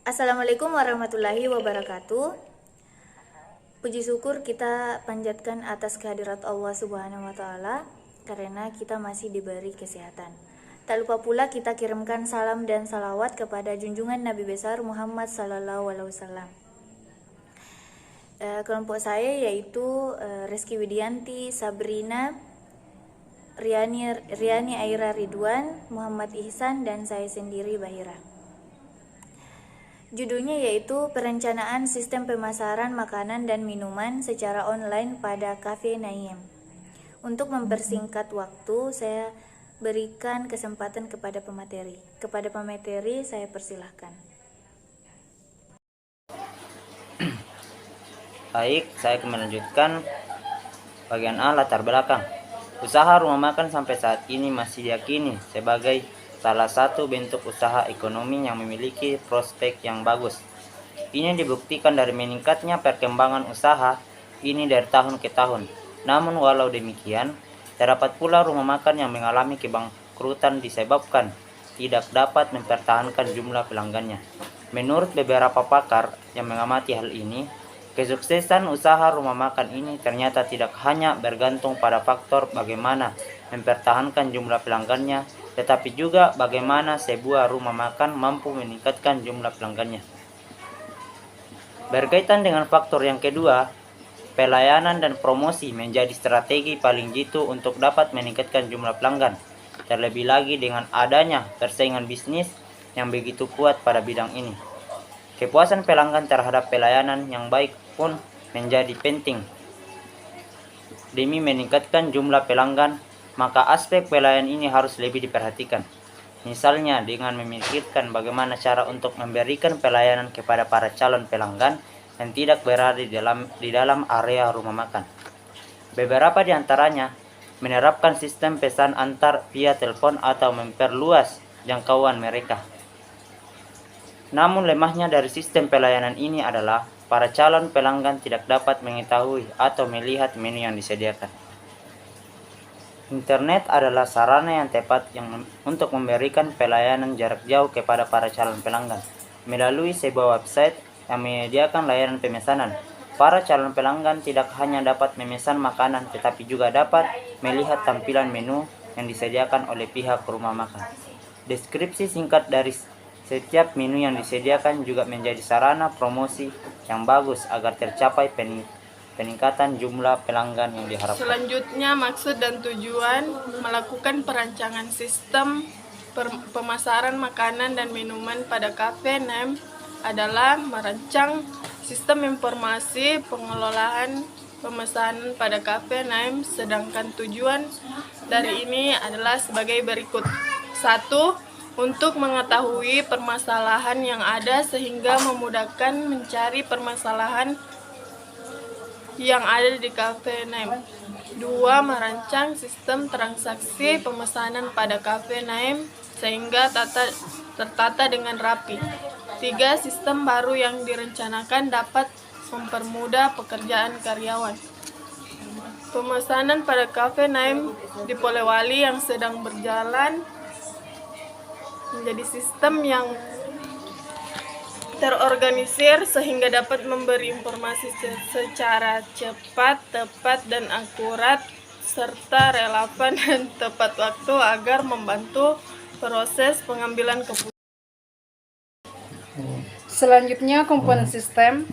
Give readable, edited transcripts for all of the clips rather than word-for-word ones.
Assalamualaikum warahmatullahi wabarakatuh. Puji syukur kita panjatkan atas kehadirat Allah Subhanahu wa taala karena kita masih diberi kesehatan. Tak lupa pula kita kirimkan salam dan salawat kepada junjungan Nabi besar Muhammad sallallahu alaihi wasallam. Kelompok saya yaitu Reski Widianti, Sabrina, Riani Aira Ridwan, Muhammad Ihsan, dan saya sendiri Bahira. Judulnya yaitu Perencanaan Sistem Pemasaran Makanan dan Minuman secara online pada Cafe Naim. Untuk mempersingkat waktu, saya berikan kesempatan kepada pemateri. Kepada pemateri saya persilahkan. Baik, saya akan melanjutkan bagian A, latar belakang. Usaha rumah makan sampai saat ini masih diyakini sebagai salah satu bentuk usaha ekonomi yang memiliki prospek yang bagus. Ini dibuktikan dari meningkatnya perkembangan usaha ini dari tahun ke tahun. Namun walau demikian, terdapat pula rumah makan yang mengalami kebangkrutan disebabkan tidak dapat mempertahankan jumlah pelanggannya. Menurut beberapa pakar yang mengamati hal ini, kesuksesan usaha rumah makan ini ternyata tidak hanya bergantung pada faktor bagaimana mempertahankan jumlah pelanggannya, tetapi juga bagaimana sebuah rumah makan mampu meningkatkan jumlah pelanggannya. Berkaitan dengan faktor yang kedua, pelayanan dan promosi menjadi strategi paling jitu untuk dapat meningkatkan jumlah pelanggan, terlebih lagi dengan adanya persaingan bisnis yang begitu kuat pada bidang ini. Kepuasan pelanggan terhadap pelayanan yang baik pun menjadi penting. Demi meningkatkan jumlah pelanggan, maka aspek pelayanan ini harus lebih diperhatikan. Misalnya dengan memikirkan bagaimana cara untuk memberikan pelayanan kepada para calon pelanggan yang tidak berada di dalam area rumah makan. Beberapa di antaranya menerapkan sistem pesan antar via telepon atau memperluas jangkauan mereka. Namun lemahnya dari sistem pelayanan ini adalah para calon pelanggan tidak dapat mengetahui atau melihat menu yang disediakan. Internet adalah sarana yang tepat untuk memberikan pelayanan jarak jauh kepada para calon pelanggan. Melalui sebuah website yang menyediakan layanan pemesanan, para calon pelanggan tidak hanya dapat memesan makanan tetapi juga dapat melihat tampilan menu yang disediakan oleh pihak rumah makan. Deskripsi singkat dari setiap menu yang disediakan juga menjadi sarana promosi yang bagus agar tercapai peningkatan jumlah pelanggan yang diharapkan. Selanjutnya, maksud dan tujuan melakukan perancangan sistem pemasaran makanan dan minuman pada Cafe Naim adalah merancang sistem informasi pengelolaan pemesanan pada Cafe Naim, sedangkan tujuan dari ini adalah sebagai berikut. 1. Untuk mengetahui permasalahan yang ada sehingga memudahkan mencari permasalahan yang ada di Cafe Naim. 2. Merancang sistem transaksi pemesanan pada Cafe Naim sehingga tertata dengan rapi. 3. Sistem baru yang direncanakan dapat mempermudah pekerjaan karyawan. Pemesanan pada Cafe Naim di Polewali yang sedang berjalan menjadi sistem yang terorganisir sehingga dapat memberi informasi secara cepat, tepat, dan akurat serta relevan dan tepat waktu agar membantu proses pengambilan keputusan. Selanjutnya, komponen sistem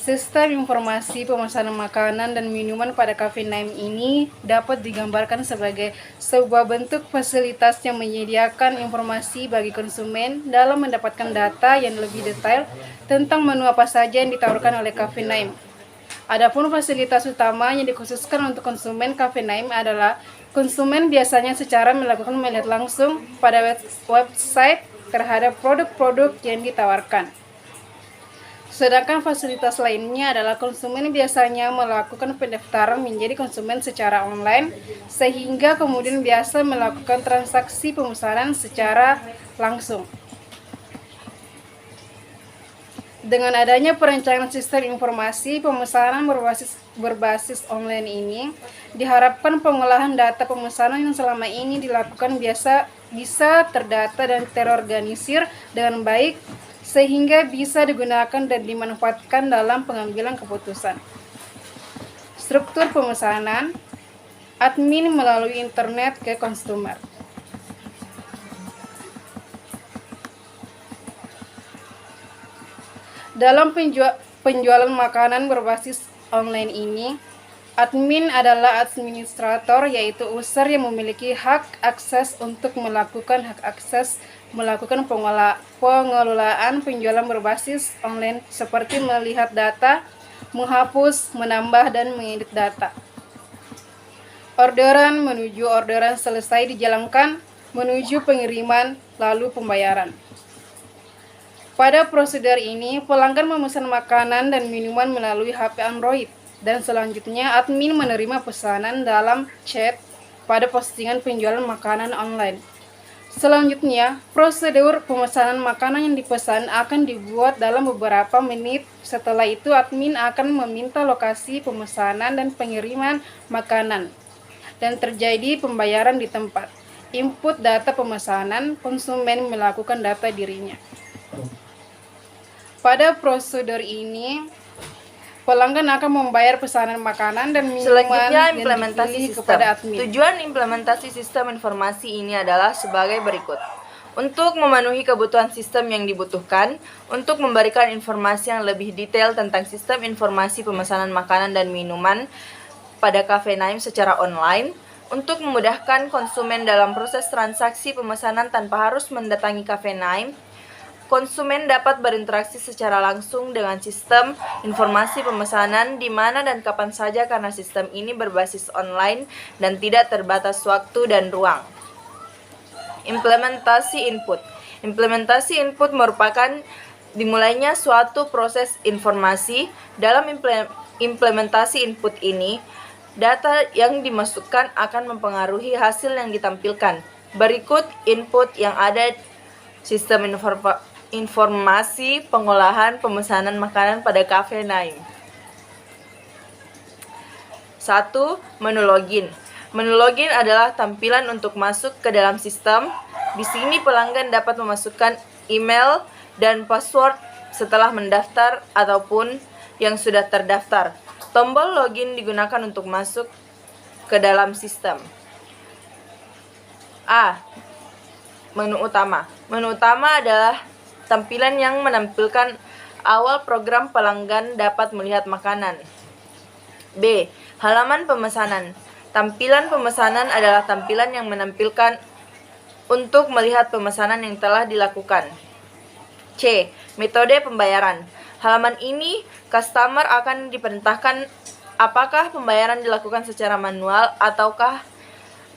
informasi pemesanan makanan dan minuman pada Cafe Naim ini dapat digambarkan sebagai sebuah bentuk fasilitas yang menyediakan informasi bagi konsumen dalam mendapatkan data yang lebih detail tentang menu apa saja yang ditawarkan oleh Cafe Naim. Adapun fasilitas utama yang dikhususkan untuk konsumen Cafe Naim adalah konsumen biasanya secara melihat langsung pada website terhadap produk-produk yang ditawarkan. Sedangkan fasilitas lainnya adalah konsumen biasanya melakukan pendaftaran menjadi konsumen secara online, sehingga kemudian biasa melakukan transaksi pemesanan secara langsung. Dengan adanya perencanaan sistem informasi pemesanan berbasis online ini, diharapkan pengolahan data pemesanan yang selama ini dilakukan bisa terdata dan terorganisir dengan baik sehingga bisa digunakan dan dimanfaatkan dalam pengambilan keputusan. Struktur pemesanan, admin melalui internet ke konsumer. Dalam penjualan makanan berbasis online ini, admin adalah administrator, yaitu user yang memiliki hak akses untuk melakukan pengelolaan penjualan berbasis online seperti melihat data, menghapus, menambah, dan mengedit data. Orderan menuju orderan selesai dijalankan, menuju pengiriman, lalu pembayaran. Pada prosedur ini, pelanggan memesan makanan dan minuman melalui HP Android, dan selanjutnya admin menerima pesanan dalam chat pada postingan penjualan makanan online. Selanjutnya, prosedur pemesanan makanan yang dipesan akan dibuat dalam beberapa menit. Setelah itu, admin akan meminta lokasi pemesanan dan pengiriman makanan, dan terjadi pembayaran di tempat. Input data pemesanan, konsumen melakukan data dirinya. Pada prosedur ini, pelanggan akan membayar pesanan makanan dan minuman Selanjutnya, yang implementasi dipilih sistem. kepada admin. Tujuan implementasi sistem informasi ini adalah sebagai berikut. Untuk memenuhi kebutuhan sistem yang dibutuhkan, untuk memberikan informasi yang lebih detail tentang sistem informasi pemesanan makanan dan minuman pada Cafe Naim secara online, untuk memudahkan konsumen dalam proses transaksi pemesanan tanpa harus mendatangi Cafe Naim, konsumen dapat berinteraksi secara langsung dengan sistem informasi pemesanan di mana dan kapan saja karena sistem ini berbasis online dan tidak terbatas waktu dan ruang. Implementasi input. Implementasi input merupakan dimulainya suatu proses informasi. Dalam implementasi input ini, data yang dimasukkan akan mempengaruhi hasil yang ditampilkan. Berikut input yang ada: sistem informasi pengolahan pemesanan makanan pada Cafe Naim. 1. Menu login. Menu login adalah tampilan untuk masuk ke dalam sistem. Di sini pelanggan dapat memasukkan email dan password setelah mendaftar ataupun yang sudah terdaftar. Tombol login digunakan untuk masuk ke dalam sistem. A. Menu utama. Menu utama adalah tampilan yang menampilkan awal program pelanggan dapat melihat makanan. B. Halaman pemesanan. Tampilan pemesanan adalah tampilan yang menampilkan untuk melihat pemesanan yang telah dilakukan. C. Metode pembayaran. Halaman ini, customer akan diperintahkan apakah pembayaran dilakukan secara manual ataukah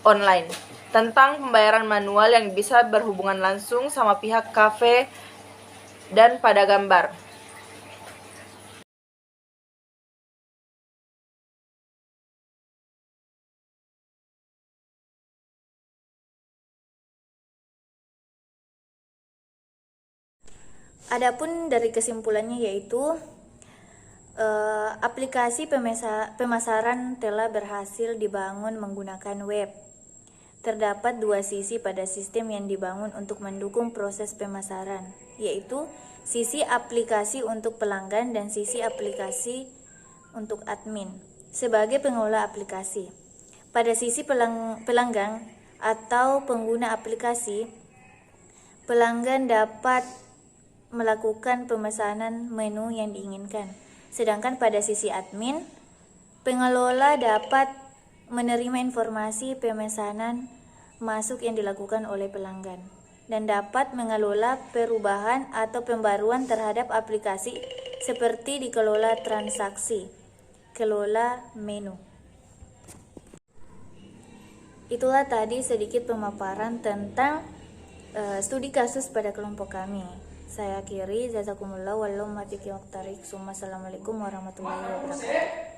online. Tentang pembayaran manual yang bisa berhubungan langsung sama pihak kafe dan pada gambar. Adapun dari kesimpulannya yaitu aplikasi pemasaran telah berhasil dibangun menggunakan web. Terdapat dua sisi pada sistem yang dibangun untuk mendukung proses pemasaran, yaitu sisi aplikasi untuk pelanggan dan sisi aplikasi untuk admin sebagai pengelola aplikasi. Pada sisi pelanggan atau pengguna aplikasi, pelanggan dapat melakukan pemesanan menu yang diinginkan. Sedangkan pada sisi admin, pengelola dapat menerima informasi pemesanan masuk yang dilakukan oleh pelanggan dan dapat mengelola perubahan atau pembaruan terhadap aplikasi seperti dikelola transaksi, kelola menu. Itulah tadi sedikit pemaparan tentang studi kasus pada kelompok kami. Saya akhiri, jazakumullah wallahu muwaffiq wa aqtarik. Assalamualaikum warahmatullahi wabarakatuh.